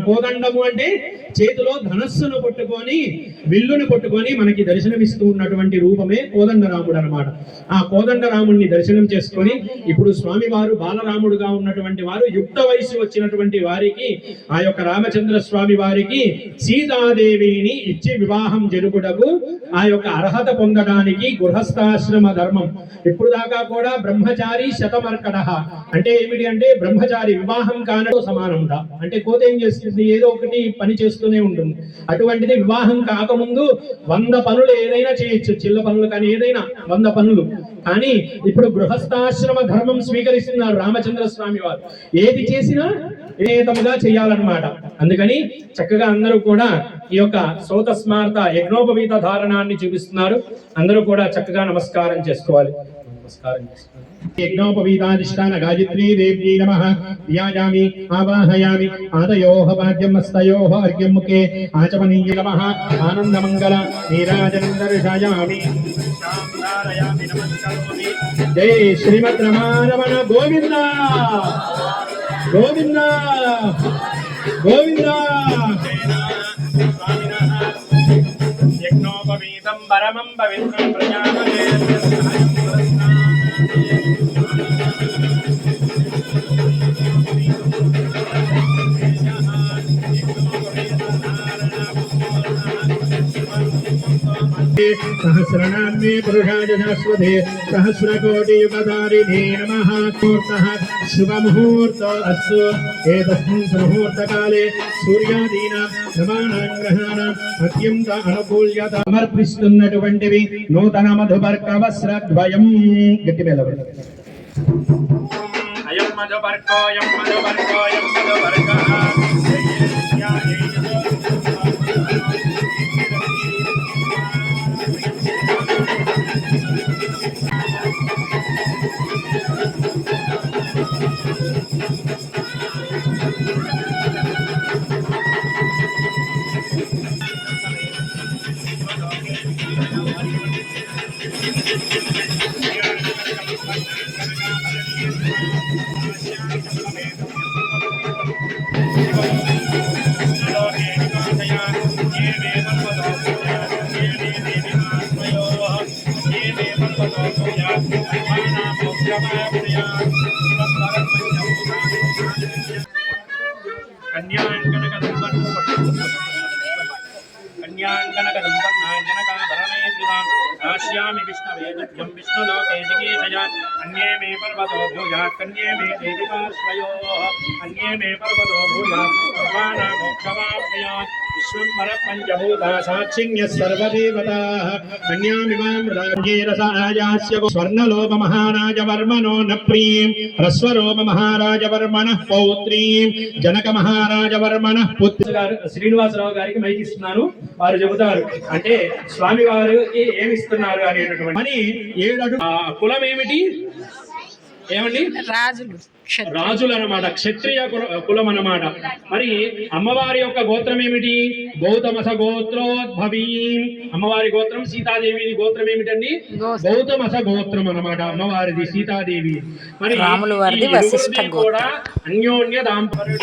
కోదండము అంటే చేతిలో ధనస్సును పట్టుకొని విల్లును పట్టుకొని మనకి దర్శనమిస్తూ ఉన్నటువంటి రూపమే కోదండరాముడు అనమాట. ఆ కోదండరాముడిని దర్శనం చేసుకొని ఇప్పుడు స్వామివారు బాలరాముడుగా ఉన్నటువంటి వారు యుక్త వయసు వచ్చినటువంటి వారికి ఆ యొక్క రామచంద్ర స్వామి వారికి సీతాదేవిని ఇచ్చి వివాహం జరుపుటకు ఆ యొక్క అర్హత పొందడానికి గృహస్థాశ్రమ ధర్మం. ఇప్పుడు దాకా కూడా బ్రహ్మచారి శతమర్కట అంటే ఏమిటి అంటే బ్రహ్మచారి వివాహం కానతో సమానంగా. అంటే కోత ఏం చేస్తుంది, ఏదో ఒకటి పని చేస్తూనే ఉంటుంది. అటువంటిది వివాహం కాకముందు 100 పనులు ఏదైనా చేయొచ్చు, చిల్ల పనులు కానీ ఏదైనా 100 పనులు. కానీ ఇప్పుడు గృహస్థాశ్రమ ధర్మం స్వీకరిస్తున్నారు రామచంద్ర స్వామి వారు. ఏది చేసినా ఏతముగా చేయాలన్నమాట. అందుకని చక్కగా అందరూ కూడా ఈ యొక్క సోత స్మార్త యజ్ఞోపవీత ధారణాన్ని చూపిస్తున్నారు. అందరూ కూడా చక్కగా నమస్కారం చేసుకోవాలి. యజ్ఞోపవీతాధిష్టాన గాయత్రీ దేవ్యై నమః ధ్యాయామి ఆవాహయామి ఆదయోః పాద్యం హస్తయోః అర్ఘ్యం ముఖే ఆచమనీయ నమః ఆనందమంగళ నీరాజనం దర్శయామి శాంతారయామి నమస్కరోమి. జై శ్రీమద్ రమారమణ గోవింద గోవింద గోవింద. యజ్ఞోపవీతం పరమం పవిత్రం ప్రజాపతే सहस्रनाम्ये पुरुषाय शाश्वते सहस्रकोटियुगधारिणे नमः। मुहूर्तः शुभमुहूर्तो अस्तु। एतस्मिन् सुमुहूर्तकाले सूर्यादीनां नवानां ग्रहाणाम् अत्यन्त अनुकूल्यता समर्पिస్తున్నటువంటివి నూతన మధుపర్క వస్త్రద్వయం. గట్టి మేళ అయం మధుపర్కోయం మధుపర్కోయం మధుపర్కః आश्यामि विष्णवे दिव्यं विष्णुलोके जिगीषया अन्ये मे पर्वतो भूयात् कन्ये मे देविकाश्रयोः अन्ये मे पर्वतो भूयात् भगवान् मोक्षमाप्नुयात् विश्वम्भर पञ्चभूता साक्षिण्यः सर्वदेवताः अन्यामिमां मृदाङ्गीरसायास्य स्वर्णलोभ महाराजवर्मणो न प्रीं ह्रस्वरोम महाराजवर्मणः पौत्रीं जनक महाराजवर्मणः पुत्र. శ్రీనివాసరావు గారికి మైక్ ఇస్తున్నాను, వారు చెబుతారు అంటే స్వామి వారికి ఏమి ఇస్తున్నారు అనేటటువంటి. మరి 7 అడుగుల కులం ఏమిటి ఏమండి? రాజులు అన్నమాట, క్షత్రియ కులం అన్నమాట. మరి అమ్మవారి యొక్క గోత్రం ఏమిటి? గౌతమస గోత్రోద్భవీ. అమ్మవారి గోత్రం సీతాదేవి గోత్రం ఏమిటండి? గౌతమస గోత్రం అన్నమాట అమ్మవారిది సీతాదేవి. మరి కూడా అన్యోన్య దాంపత్య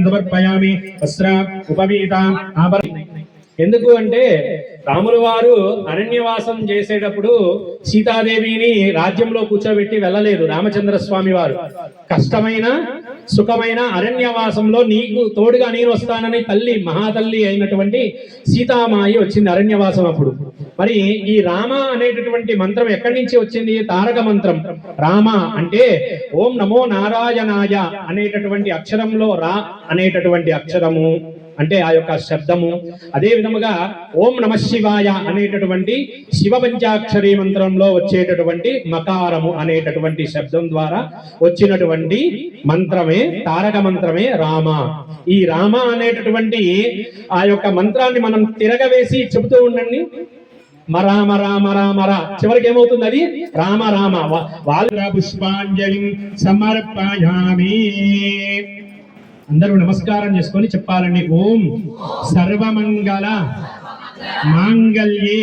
సమర్పయామి వస్త్ర ఉపవీత ఆభరణ. ఎందుకు అంటే రాములు వారు అరణ్యవాసం చేసేటప్పుడు సీతాదేవిని రాజ్యంలో కూర్చోబెట్టి వెళ్ళలేదు రామచంద్ర స్వామి వారు. కష్టమైన సుఖమైన అరణ్యవాసంలో నీకు తోడుగా నేను వస్తానని తల్లి మహాతల్లి అయినటువంటి సీతామాయి వచ్చింది అరణ్యవాసం అప్పుడు. మరి ఈ రామ అనేటటువంటి మంత్రం ఎక్కడి నుంచి వచ్చింది? తారక మంత్రం. రామ అంటే ఓం నమో నారాయణాయ అనేటటువంటి అక్షరంలో రా అనేటటువంటి అక్షరము అంటే ఆ యొక్క శబ్దము. అదే విధముగా ఓం నమ శివాయ అనేటటువంటి శివ పంచాక్షరి మంత్రంలో వచ్చేటటువంటి మకారము అనేటటువంటి శబ్దం ద్వారా వచ్చినటువంటి మంత్రమే తారక మంత్రమే రామ. ఈ రామ అనేటటువంటి ఆ యొక్క మంత్రాన్ని మనం తిరగవేసి చెబుతూ ఉండండి. మరామ రామ రామ రా, చివరికి ఏమవుతుంది? అది రామ రామ. వాళ్ళ పుష్పాంజలి సమర్పయామి. అందరూ నమస్కారం చేసుకొని చెప్పాలండి. ఓం సర్వమంగళ మాంగళ్యే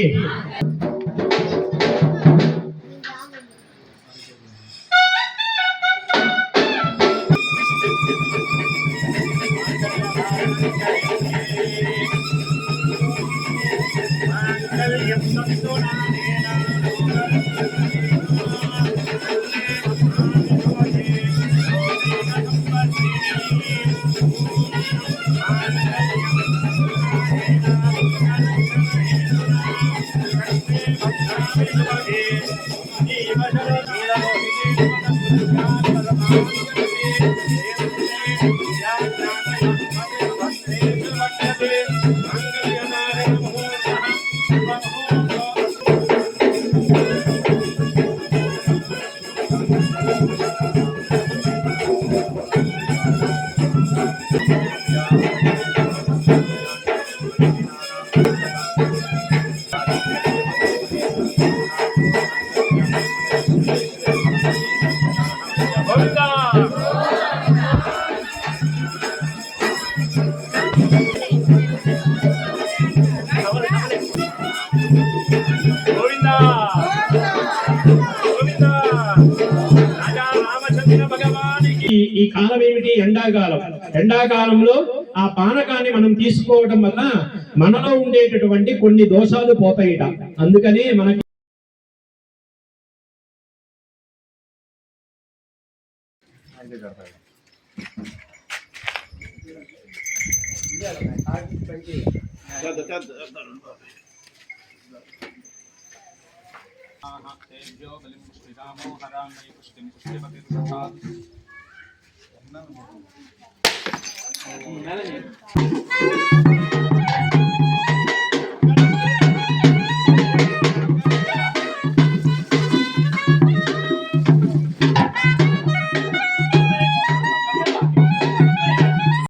ఈ కాలం ఏమిటి? ఎండాకాలం. ఎండాకాలంలో ఆ పానకాన్ని మనం తీసుకోవడం వల్ల మనలో ఉండేటటువంటి కొన్ని దోషాలు పోతాయిట. అందుకని మనకి